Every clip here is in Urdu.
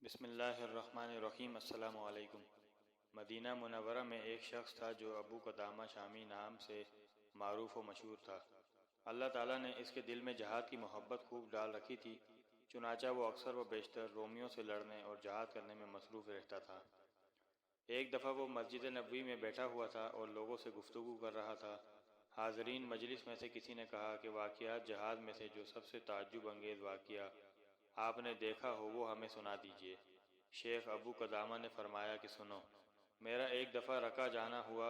بسم اللہ الرحمن الرحیم۔ السلام علیکم۔ مدینہ منورہ میں ایک شخص تھا جو ابو قدامہ شامی نام سے معروف و مشہور تھا۔ اللہ تعالیٰ نے اس کے دل میں جہاد کی محبت خوب ڈال رکھی تھی، چنانچہ وہ اکثر و بیشتر رومیوں سے لڑنے اور جہاد کرنے میں مصروف رہتا تھا۔ ایک دفعہ وہ مسجد نبوی میں بیٹھا ہوا تھا اور لوگوں سے گفتگو کر رہا تھا۔ حاضرین مجلس میں سے کسی نے کہا کہ واقعات جہاد میں سے جو سب سے تعجب انگیز واقعہ آپ نے دیکھا ہو وہ ہمیں سنا دیجیے۔ شیخ ابو قدامہ نے فرمایا کہ سنو، میرا ایک دفعہ رکا جانا ہوا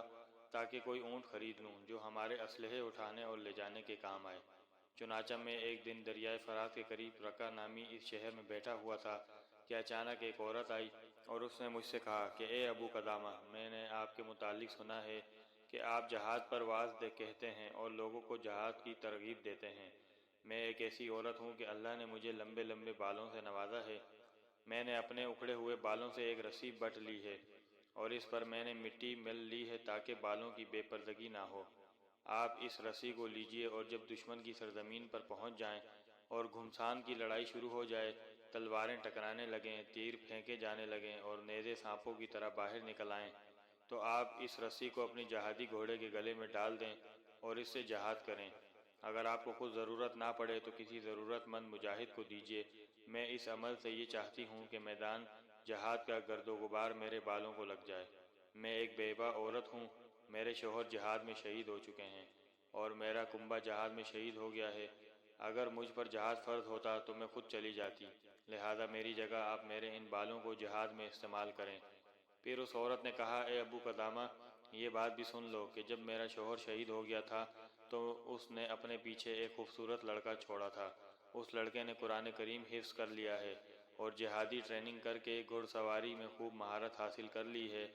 تاکہ کوئی اونٹ خرید لوں جو ہمارے اسلحے اٹھانے اور لے جانے کے کام آئے۔ چنانچہ میں ایک دن دریائے فرات کے قریب رکا نامی اس شہر میں بیٹھا ہوا تھا کہ اچانک ایک عورت آئی اور اس نے مجھ سے کہا کہ اے ابو قدامہ، میں نے آپ کے متعلق سنا ہے کہ آپ جہاد پر واعظ کہتے ہیں اور لوگوں کو جہاد کی ترغیب دیتے ہیں۔ میں ایک ایسی عورت ہوں کہ اللہ نے مجھے لمبے لمبے بالوں سے نوازا ہے۔ میں نے اپنے اکھڑے ہوئے بالوں سے ایک رسی بٹ لی ہے اور اس پر میں نے مٹی مل لی ہے تاکہ بالوں کی بے پردگی نہ ہو۔ آپ اس رسی کو لیجئے اور جب دشمن کی سرزمین پر پہنچ جائیں اور گھمسان کی لڑائی شروع ہو جائے، تلواریں ٹکرانے لگیں، تیر پھینکے جانے لگیں اور نیزے سانپوں کی طرح باہر نکل آئیں، تو آپ اس رسی کو اپنی جہادی گھوڑے کے گلے میں ڈال دیں اور اس سے جہاد کریں۔ اگر آپ کو خود ضرورت نہ پڑے تو کسی ضرورت مند مجاہد کو دیجیے۔ میں اس عمل سے یہ چاہتی ہوں کہ میدان جہاد کا گرد و غبار میرے بالوں کو لگ جائے۔ میں ایک بیوہ عورت ہوں، میرے شوہر جہاد میں شہید ہو چکے ہیں اور میرا کنبہ جہاد میں شہید ہو گیا ہے۔ اگر مجھ پر جہاد فرض ہوتا تو میں خود چلی جاتی، لہذا میری جگہ آپ میرے ان بالوں کو جہاد میں استعمال کریں۔ پھر اس عورت نے کہا، اے ابو قدامہ، یہ بات بھی سن لو کہ جب میرا شوہر شہید ہو گیا تھا تو اس نے اپنے پیچھے ایک خوبصورت لڑکا چھوڑا تھا۔ اس لڑکے نے قرآن کریم حفظ کر لیا ہے اور جہادی ٹریننگ کر کے گھڑ سواری میں خوب مہارت حاصل کر لی ہے۔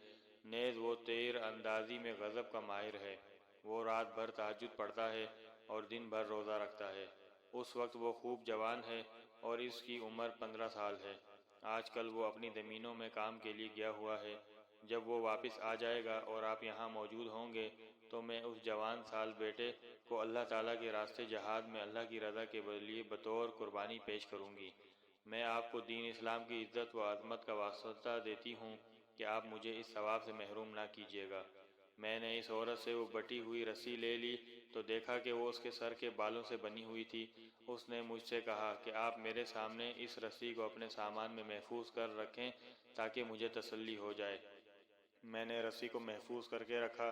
نیز وہ تیر اندازی میں غضب کا ماہر ہے۔ وہ رات بھر تہجد پڑھتا ہے اور دن بھر روزہ رکھتا ہے۔ اس وقت وہ خوب جوان ہے اور اس کی عمر 15 سال ہے۔ آج کل وہ اپنی زمینوں میں کام کے لیے گیا ہوا ہے۔ جب وہ واپس آ جائے گا اور آپ یہاں موجود ہوں گے تو میں اس جوان سال بیٹے کو اللہ تعالیٰ کے راستے جہاد میں اللہ کی رضا کے لیے بطور قربانی پیش کروں گی۔ میں آپ کو دین اسلام کی عزت و عظمت کا واسطہ دیتی ہوں کہ آپ مجھے اس ثواب سے محروم نہ کیجیے گا۔ میں نے اس عورت سے وہ بٹی ہوئی رسی لے لی تو دیکھا کہ وہ اس کے سر کے بالوں سے بنی ہوئی تھی۔ اس نے مجھ سے کہا کہ آپ میرے سامنے اس رسی کو اپنے سامان میں محفوظ کر رکھیں تاکہ مجھے تسلی ہو جائے۔ میں نے رسی کو محفوظ کر کے رکھا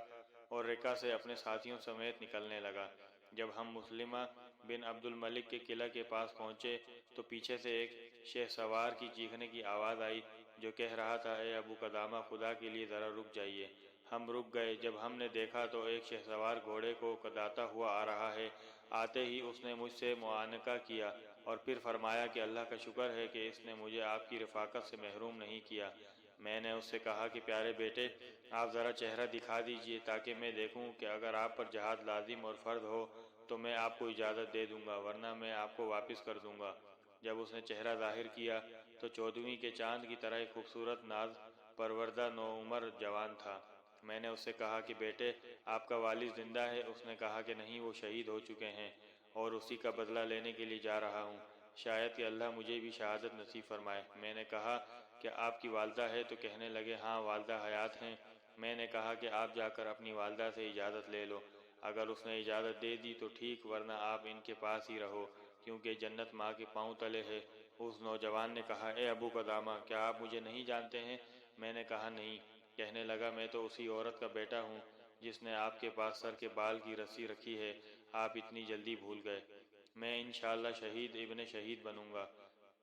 اور رکا سے اپنے ساتھیوں سمیت نکلنے لگا۔ جب ہم مسلمہ بن عبد الملک کے قلعہ کے پاس پہنچے تو پیچھے سے ایک شہ سوار کی چیخنے کی آواز آئی جو کہہ رہا تھا، اے ابو قدامہ، خدا کے لیے ذرا رک جائیے۔ ہم رک گئے۔ جب ہم نے دیکھا تو ایک شہ سوار گھوڑے کو کداتا ہوا آ رہا ہے۔ آتے ہی اس نے مجھ سے معانقہ کیا اور پھر فرمایا کہ اللہ کا شکر ہے کہ اس نے مجھے آپ کی رفاقت سے محروم نہیں کیا۔ میں نے اس سے کہا کہ پیارے بیٹے، آپ ذرا چہرہ دکھا دیجئے تاکہ میں دیکھوں کہ اگر آپ پر جہاد لازم اور فرض ہو تو میں آپ کو اجازت دے دوں گا، ورنہ میں آپ کو واپس کر دوں گا۔ جب اس نے چہرہ ظاہر کیا تو 14ویں کے چاند کی طرح ایک خوبصورت ناز پروردہ نوعمر جوان تھا۔ میں نے اس سے کہا کہ بیٹے، آپ کا والد زندہ ہے؟ اس نے کہا کہ نہیں، وہ شہید ہو چکے ہیں اور اسی کا بدلہ لینے کے لیے جا رہا ہوں، شاید کہ اللہ مجھے بھی شہادت نصیب فرمائے۔ میں نے کہا کہ آپ کی والدہ ہے؟ تو کہنے لگے ہاں، والدہ حیات ہیں۔ میں نے کہا کہ آپ جا کر اپنی والدہ سے اجازت لے لو، اگر اس نے اجازت دے دی تو ٹھیک، ورنہ آپ ان کے پاس ہی رہو کیونکہ جنت ماں کے پاؤں تلے ہے۔ اس نوجوان نے کہا، اے ابو قدامہ، کیا آپ مجھے نہیں جانتے ہیں؟ میں نے کہا نہیں۔ کہنے لگا، میں تو اسی عورت کا بیٹا ہوں جس نے آپ کے پاس سر کے بال کی رسی رکھی ہے، آپ اتنی جلدی بھول گئے۔ میں انشاءاللہ شہید ابن شہید بنوں گا۔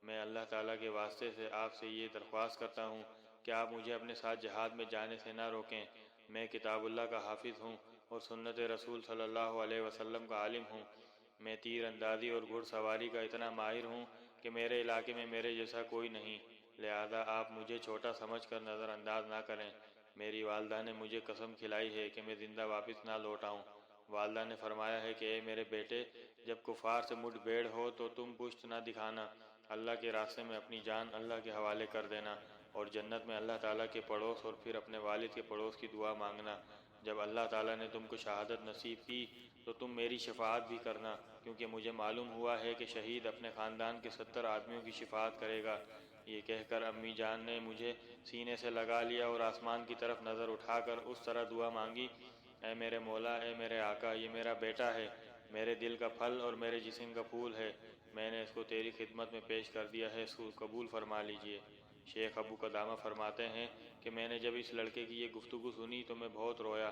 میں اللہ تعالیٰ کے واسطے سے آپ سے یہ درخواست کرتا ہوں کہ آپ مجھے اپنے ساتھ جہاد میں جانے سے نہ روکیں۔ میں کتاب اللہ کا حافظ ہوں اور سنت رسول صلی اللہ علیہ وسلم کا عالم ہوں۔ میں تیر اندازی اور گھڑ سواری کا اتنا ماہر ہوں کہ میرے علاقے میں میرے جیسا کوئی نہیں، لہذا آپ مجھے چھوٹا سمجھ کر نظر انداز نہ کریں۔ میری والدہ نے مجھے قسم کھلائی ہے کہ میں زندہ واپس نہ لوٹ آؤں۔ والدہ نے فرمایا ہے کہ اے میرے بیٹے، جب کفار سے مٹ بھیڑ ہو تو تم پشت نہ دکھانا، اللہ کے راستے میں اپنی جان اللہ کے حوالے کر دینا اور جنت میں اللہ تعالیٰ کے پڑوس اور پھر اپنے والد کے پڑوس کی دعا مانگنا۔ جب اللہ تعالیٰ نے تم کو شہادت نصیب کی تو تم میری شفاعت بھی کرنا، کیونکہ مجھے معلوم ہوا ہے کہ شہید اپنے خاندان کے 70 آدمیوں کی شفاعت کرے گا۔ یہ کہہ کر امی جان نے مجھے سینے سے لگا لیا اور آسمان کی طرف نظر اٹھا کر اس طرح دعا مانگی، اے میرے مولا، اے میرے آقا، یہ میرا بیٹا ہے، میرے دل کا پھل اور میرے جسم کا پھول ہے، میں نے اس کو تیری خدمت میں پیش کر دیا ہے، اس کو قبول فرما لیجئے۔ شیخ ابو قدامہ فرماتے ہیں کہ میں نے جب اس لڑکے کی یہ گفتگو سنی تو میں بہت رویا،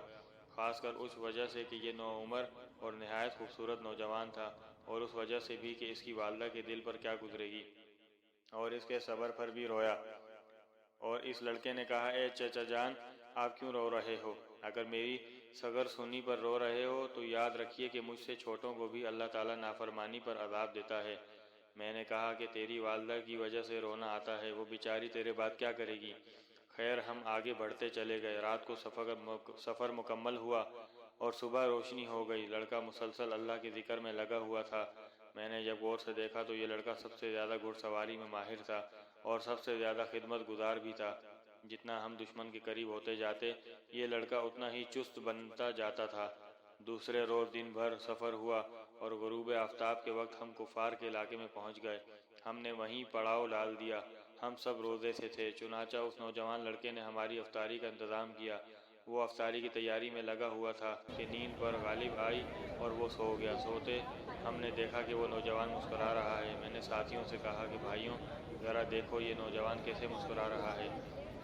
خاص کر اس وجہ سے کہ یہ نوعمر اور نہایت خوبصورت نوجوان تھا، اور اس وجہ سے بھی کہ اس کی والدہ کے دل پر کیا گزرے گی، اور اس کے صبر پر بھی رویا۔ اور اس لڑکے نے کہا، اے چچا جان، آپ کیوں رو رہے ہو؟ اگر میری صغر سنی پر رو رہے ہو تو یاد رکھیے کہ مجھ سے چھوٹوں کو بھی اللہ تعالیٰ نافرمانی پر عذاب دیتا ہے۔ میں نے کہا کہ تیری والدہ کی وجہ سے رونا آتا ہے، وہ بیچاری تیرے بعد کیا کرے گی؟ خیر، ہم آگے بڑھتے چلے گئے، رات کو سفر مکمل ہوا اور صبح روشنی ہو گئی۔ لڑکا مسلسل اللہ کے ذکر میں لگا ہوا تھا۔ میں نے جب غور سے دیکھا تو یہ لڑکا سب سے زیادہ گھڑ سواری میں ماہر تھا اور سب سے زیادہ خدمت گزار بھی تھا۔ جتنا ہم دشمن کے قریب ہوتے جاتے، یہ لڑکا اتنا ہی چست بنتا جاتا تھا۔ دوسرے روز دن بھر سفر ہوا اور غروب آفتاب کے وقت ہم کفار کے علاقے میں پہنچ گئے۔ ہم نے وہیں پڑاؤ ڈال دیا۔ ہم سب روزے سے تھے، چنانچہ اس نوجوان لڑکے نے ہماری افطاری کا انتظام کیا۔ وہ افطاری کی تیاری میں لگا ہوا تھا کہ نیند پر غالب آئی اور وہ سو گیا۔ سوتے ہم نے دیکھا کہ وہ نوجوان مسکرا رہا ہے۔ میں نے ساتھیوں سے کہا کہ بھائیوں، ذرا دیکھو یہ نوجوان کیسے مسکرا رہا ہے۔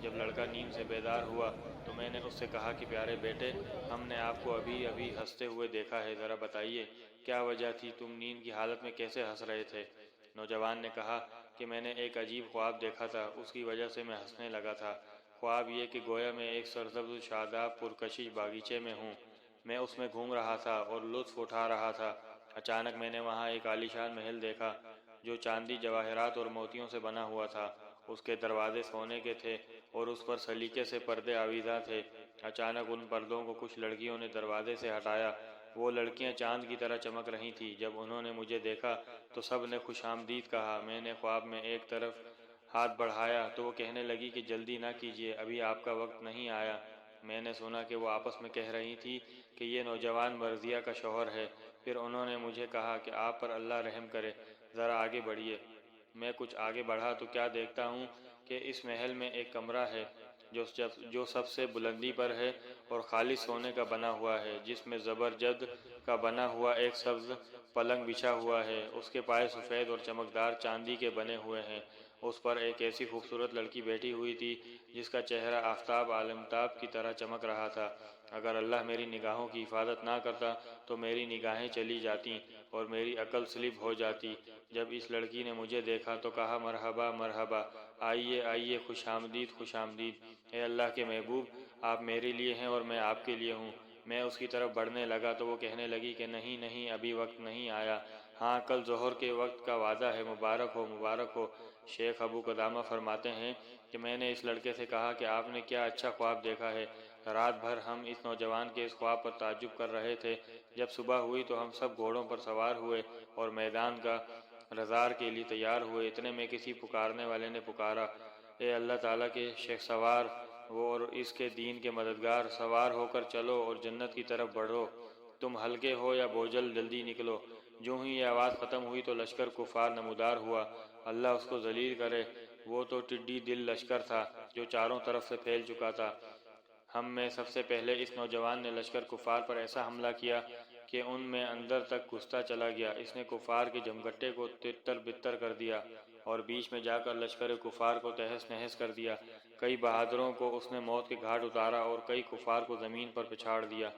جب لڑکا نیند سے بیدار ہوا تو میں نے اس سے کہا کہ پیارے بیٹے، ہم نے آپ کو ابھی ابھی ہنستے ہوئے دیکھا ہے، ذرا بتائیے کیا وجہ تھی، تم نیند کی حالت میں کیسے ہنس رہے تھے؟ نوجوان نے کہا کہ میں نے ایک عجیب خواب دیکھا تھا، اس کی وجہ سے میں ہنسنے لگا تھا۔ خواب یہ کہ گویا میں ایک سرسبز شاداب پرکشش باغیچے میں ہوں، میں اس میں گھوم رہا تھا اور لطف اٹھا رہا تھا۔ اچانک میں نے وہاں ایک عالیشان محل دیکھا جو چاندی، جواہرات اور موتیوں سے بنا ہوا تھا۔ اس کے دروازے سونے کے تھے اور اس پر سلیقے سے پردے آویزاں تھے۔ اچانک ان پردوں کو کچھ لڑکیوں نے دروازے سے ہٹایا۔ وہ لڑکیاں چاند کی طرح چمک رہی تھیں۔ جب انہوں نے مجھے دیکھا تو سب نے خوش آمدید کہا۔ میں نے خواب میں ایک طرف ہاتھ بڑھایا تو وہ کہنے لگی کہ جلدی نہ کیجیے، ابھی آپ کا وقت نہیں آیا۔ میں نے سنا کہ وہ آپس میں کہہ رہی تھی کہ یہ نوجوان مرضیہ کا شوہر ہے۔ پھر انہوں نے مجھے کہا کہ آپ پر اللہ رحم کرے، ذرا آگے بڑھیے۔ میں کچھ آگے بڑھا تو کیا دیکھتا ہوں کہ اس محل میں ایک کمرہ ہے جو سب سے بلندی پر ہے اور خالص سونے کا بنا ہوا ہے، جس میں زبرجد کا بنا ہوا ایک سبز پلنگ بچھا ہوا ہے۔ اس کے پائے سفید اور چمکدار چاندی کے بنے ہوئے ہیں۔ اس پر ایک ایسی خوبصورت لڑکی بیٹھی ہوئی تھی جس کا چہرہ آفتاب عالمتاب کی طرح چمک رہا تھا۔ اگر اللہ میری نگاہوں کی حفاظت نہ کرتا تو میری نگاہیں چلی جاتیں اور میری عقل سلب ہو جاتی۔ جب اس لڑکی نے مجھے دیکھا تو کہا، مرحبا مرحبا، آئیے آئیے، خوش آمدید خوش آمدید، اے اللہ کے محبوب، آپ میرے لیے ہیں اور میں آپ کے لیے ہوں۔ میں اس کی طرف بڑھنے لگا تو وہ کہنے لگی کہ نہیں نہیں، ابھی وقت نہیں آیا، ہاں کل ظہر کے وقت کا وعدہ ہے، مبارک ہو مبارک ہو۔ شیخ ابو قدامہ فرماتے ہیں کہ میں نے اس لڑکے سے کہا کہ آپ نے کیا اچھا خواب دیکھا ہے۔ رات بھر ہم اس نوجوان کے اس خواب پر تعجب کر رہے تھے۔ جب صبح ہوئی تو ہم سب گھوڑوں پر سوار ہوئے اور میدان کا رزار کے لیے تیار ہوئے۔ اتنے میں کسی پکارنے والے نے پکارا، اے اللہ تعالیٰ کے شیخ سوار اور اس کے دین کے مددگار، سوار ہو کر چلو اور جنت کی طرف بڑھو، تم ہلکے ہو یا بوجھل، جلدی نکلو۔ جو ہی یہ آواز ختم ہوئی تو لشکر کفار نمودار ہوا، اللہ اس کو ذلیل کرے۔ وہ تو ٹڈی دل لشکر تھا جو چاروں طرف سے پھیل چکا تھا۔ ہم میں سب سے پہلے اس نوجوان نے لشکر کفار پر ایسا حملہ کیا کہ ان میں اندر تک گھستا چلا گیا۔ اس نے کفار کے جمگٹے کو تتر بتر کر دیا اور بیچ میں جا کر لشکر کفار کو تہس نہس کر دیا۔ کئی بہادروں کو اس نے موت کے گھاٹ اتارا اور کئی کفار کو زمین پر پچھاڑ دیا۔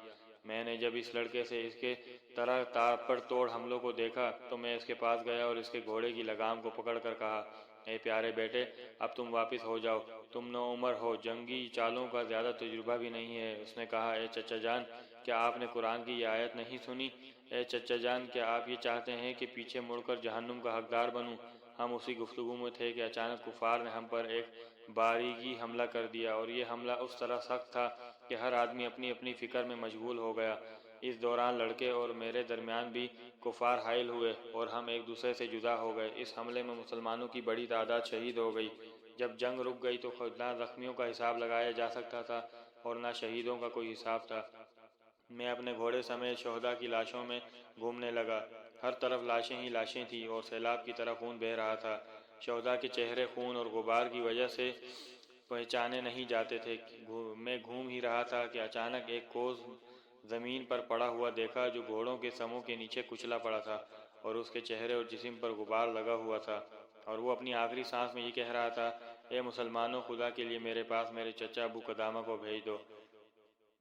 میں نے جب اس لڑکے سے اس کے طرح تاپڑ توڑ حملوں کو دیکھا تو میں اس کے پاس گیا اور اس کے گھوڑے کی لگام کو پکڑ کر کہا، اے پیارے بیٹے، اب تم واپس ہو جاؤ، تم نوعمر ہو، جنگی چالوں کا زیادہ تجربہ بھی نہیں ہے۔ اس نے کہا، اے چچا جان، کیا آپ نے قرآن کی یہ آیت نہیں سنی؟ اے چچا جان، کیا آپ یہ چاہتے ہیں کہ پیچھے مڑ کر جہنم کا حقدار بنوں؟ ہم اسی گفتگو میں تھے کہ اچانک کفار نے ہم پر ایک باریکی حملہ کر دیا، اور یہ حملہ اس طرح سخت تھا کہ ہر آدمی اپنی اپنی فکر میں مشغول ہو گیا۔ اس دوران لڑکے اور میرے درمیان بھی کفار حائل ہوئے اور ہم ایک دوسرے سے جدا ہو گئے۔ اس حملے میں مسلمانوں کی بڑی تعداد شہید ہو گئی۔ جب جنگ رک گئی تو نہ زخمیوں کا حساب لگایا جا سکتا تھا اور نہ شہیدوں کا کوئی حساب تھا۔ میں اپنے گھوڑے سمیت شہداء کی لاشوں میں گھومنے لگا۔ ہر طرف لاشیں ہی لاشیں تھیں اور سیلاب کی طرح خون بہہ رہا تھا۔ شہداء کے چہرے خون اور غبار کی وجہ سے پہچانے نہیں جاتے تھے۔ میں گھوم ہی رہا تھا کہ اچانک ایک کوز زمین پر پڑا ہوا دیکھا جو گھوڑوں کے سموں کے نیچے کچلا پڑا تھا اور اس کے چہرے اور جسم پر غبار لگا ہوا تھا، اور وہ اپنی آخری سانس میں یہ کہہ رہا تھا، اے مسلمانوں، خدا کے لیے میرے پاس میرے چچا ابو قدامہ کو بھیج دو۔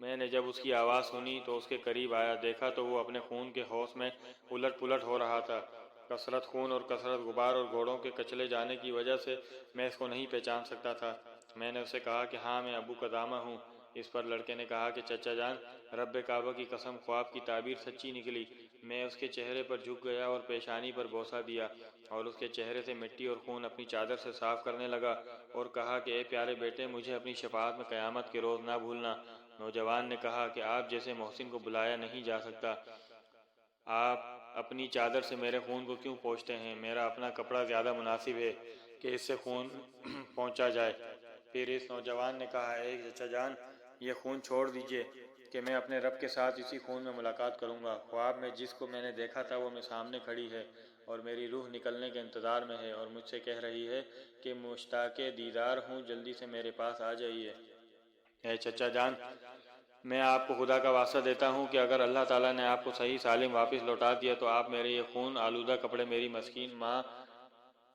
میں نے جب اس کی آواز سنی تو اس کے قریب آیا، دیکھا تو وہ اپنے خون کے ہوش میں الٹ پلٹ ہو رہا تھا۔ کثرت خون اور کثرت غبار اور گھوڑوں کے کچلے جانے کی وجہ سے میں اس کو نہیں پہچان سکتا تھا۔ میں نے اسے کہا کہ ہاں میں ابو قدامہ ہوں۔ اس پر لڑکے نے کہا کہ چچا جان، رب کعبہ کی قسم، خواب کی تعبیر سچی نکلی۔ میں اس کے چہرے پر جھک گیا اور پیشانی پر بوسہ دیا اور اس کے چہرے سے مٹی اور خون اپنی چادر سے صاف کرنے لگا اور کہا کہ اے پیارے بیٹے، مجھے اپنی شفاعت میں قیامت کے روز نہ بھولنا۔ نوجوان نے کہا کہ آپ جیسے محسن کو بلایا نہیں جا سکتا، آپ اپنی چادر سے میرے خون کو کیوں پوچھتے ہیں؟ میرا اپنا کپڑا زیادہ مناسب ہے کہ اس سے خون پہنچا جائے۔ پھر اس نوجوان نے کہا، اے چچا جان، یہ خون چھوڑ دیجئے کہ میں اپنے رب کے ساتھ اسی خون میں ملاقات کروں گا۔ خواب میں جس کو میں نے دیکھا تھا وہ میرے سامنے کھڑی ہے اور میری روح نکلنے کے انتظار میں ہے اور مجھ سے کہہ رہی ہے کہ مشتاق دیدار ہوں، جلدی سے میرے پاس آ جائیے۔ اے چچا جان، میں آپ کو خدا کا واسطہ دیتا ہوں کہ اگر اللہ تعالیٰ نے آپ کو صحیح سالم واپس لوٹا دیا تو آپ میرے یہ خون آلودہ کپڑے میری مسکین ماں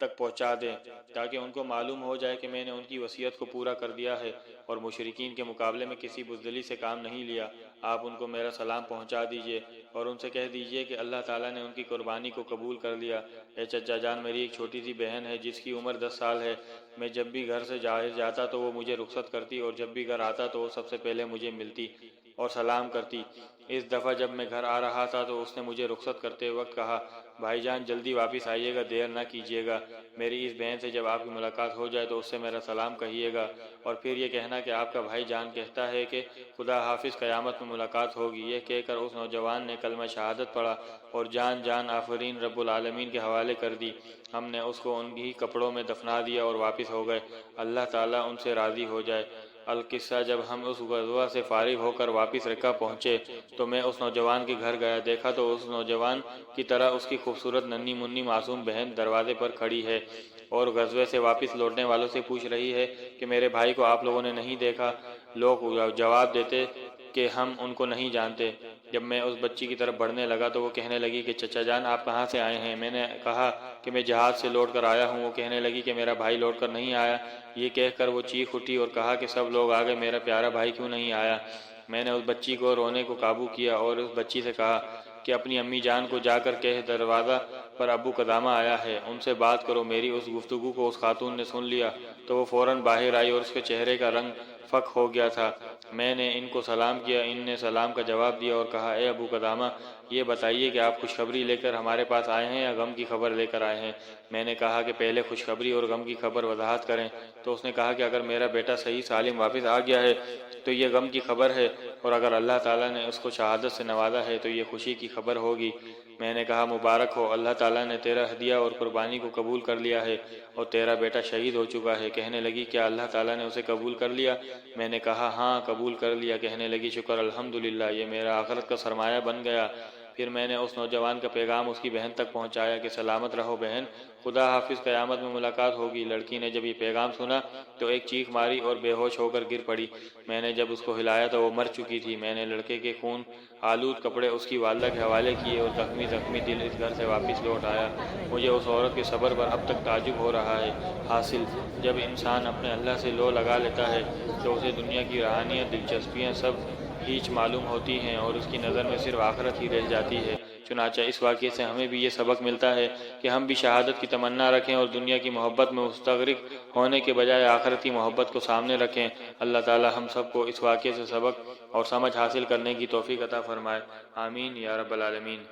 تک پہنچا دیں، تاکہ ان کو معلوم ہو جائے کہ میں نے ان کی وصیت کو پورا کر دیا ہے اور مشرکین کے مقابلے میں کسی بزدلی سے کام نہیں لیا۔ آپ ان کو میرا سلام پہنچا دیجئے اور ان سے کہہ دیجئے کہ اللہ تعالیٰ نے ان کی قربانی کو قبول کر لیا۔ اے چچا جان، میری ایک چھوٹی سی بہن ہے جس کی عمر 10 سال ہے۔ میں جب بھی گھر سے جاتا تو وہ مجھے رخصت کرتی اور جب بھی گھر آتا تو وہ سب سے پہلے مجھے ملتی اور سلام کرتی۔ اس دفعہ جب میں گھر آ رہا تھا تو اس نے مجھے رخصت کرتے وقت کہا، بھائی جان جلدی واپس آئیے گا، دیر نہ کیجیے گا۔ میری اس بہن سے جب آپ کی ملاقات ہو جائے تو اس سے میرا سلام کہیے گا اور پھر یہ کہنا کہ آپ کا بھائی جان کہتا ہے کہ خدا حافظ، قیامت میں ملاقات ہوگی۔ یہ کہہ کر اس نوجوان نے کلمہ شہادت پڑھا اور جان آفرین رب العالمین کے حوالے کر دی۔ ہم نے اس کو انہی کپڑوں میں دفنا دیا اور واپس ہو گئے، اللہ تعالیٰ ان سے راضی ہو جائے۔ القصہ، جب ہم اس غزوہ سے فارغ ہو کر واپس رکا پہنچے تو میں اس نوجوان کے گھر گیا، دیکھا تو اس نوجوان کی طرح اس کی خوبصورت ننھی منی معصوم بہن دروازے پر کھڑی ہے اور غزوے سے واپس لوٹنے والوں سے پوچھ رہی ہے کہ میرے بھائی کو آپ لوگوں نے نہیں دیکھا؟ لوگ جواب دیتے کہ ہم ان کو نہیں جانتے۔ جب میں اس بچی کی طرف بڑھنے لگا تو وہ کہنے لگی کہ چچا جان، آپ کہاں سے آئے ہیں؟ میں نے کہا کہ میں جہاد سے لوٹ کر آیا ہوں۔ وہ کہنے لگی کہ میرا بھائی لوٹ کر نہیں آیا۔ یہ کہہ کر وہ چیخ اٹھی اور کہا کہ سب لوگ آ گئے، میرا پیارا بھائی کیوں نہیں آیا؟ میں نے اس بچی کو رونے کو قابو کیا اور اس بچی سے کہا کہ اپنی امی جان کو جا کر کہہ دروازہ پر ابو قدامہ آیا ہے، ان سے بات کرو۔ میری اس گفتگو کو اس خاتون نے سن لیا تو وہ فوراً باہر آئی اور اس کے چہرے کا رنگ فک ہو گیا تھا۔ میں نے ان کو سلام کیا، ان نے سلام کا جواب دیا اور کہا، اے ابو قدامہ، یہ بتائیے کہ آپ خوشخبری لے کر ہمارے پاس آئے ہیں یا غم کی خبر لے کر آئے ہیں؟ میں نے کہا کہ پہلے خوشخبری اور غم کی خبر وضاحت کریں۔ تو اس نے کہا کہ اگر میرا بیٹا صحیح سالم واپس آ گیا ہے تو یہ غم کی خبر ہے، اور اگر اللہ تعالیٰ نے اس کو شہادت سے نوازا ہے تو یہ خوشی کی خبر ہوگی۔ میں نے کہا، مبارک ہو، اللہ تعالیٰ نے تیرا ہدیہ اور قربانی کو قبول کر لیا ہے اور تیرا بیٹا شہید ہو چکا ہے۔ کہنے لگی، کیا اللہ تعالیٰ نے اسے قبول کر لیا؟ میں نے کہا، ہاں قبول کر لیا۔ کہنے لگی، شکر الحمدللہ، یہ میرا آخرت کا سرمایہ بن گیا۔ پھر میں نے اس نوجوان کا پیغام اس کی بہن تک پہنچایا کہ سلامت رہو بہن، خدا حافظ، قیامت میں ملاقات ہوگی۔ لڑکی نے جب یہ پیغام سنا تو ایک چیخ ماری اور بے ہوش ہو کر گر پڑی۔ میں نے جب اس کو ہلایا تو وہ مر چکی تھی۔ میں نے لڑکے کے خون آلود کپڑے اس کی والدہ کے حوالے کیے اور زخمی دل اس گھر سے واپس لوٹ آیا۔ مجھے اس عورت کے صبر پر اب تک تعجب ہو رہا ہے۔ حاصل، جب انسان اپنے اللہ سے لو لگا لیتا ہے تو اسے دنیا کی روحانیت، دلچسپیاں سب ہیچ معلوم ہوتی ہیں اور اس کی نظر میں صرف آخرت ہی رہ جاتی ہے۔ چنانچہ اس واقعے سے ہمیں بھی یہ سبق ملتا ہے کہ ہم بھی شہادت کی تمنا رکھیں اور دنیا کی محبت میں مستغرق ہونے کے بجائے آخرت کی محبت کو سامنے رکھیں۔ اللہ تعالی ہم سب کو اس واقعے سے سبق اور سمجھ حاصل کرنے کی توفیق عطا فرمائے، آمین یا رب العالمین۔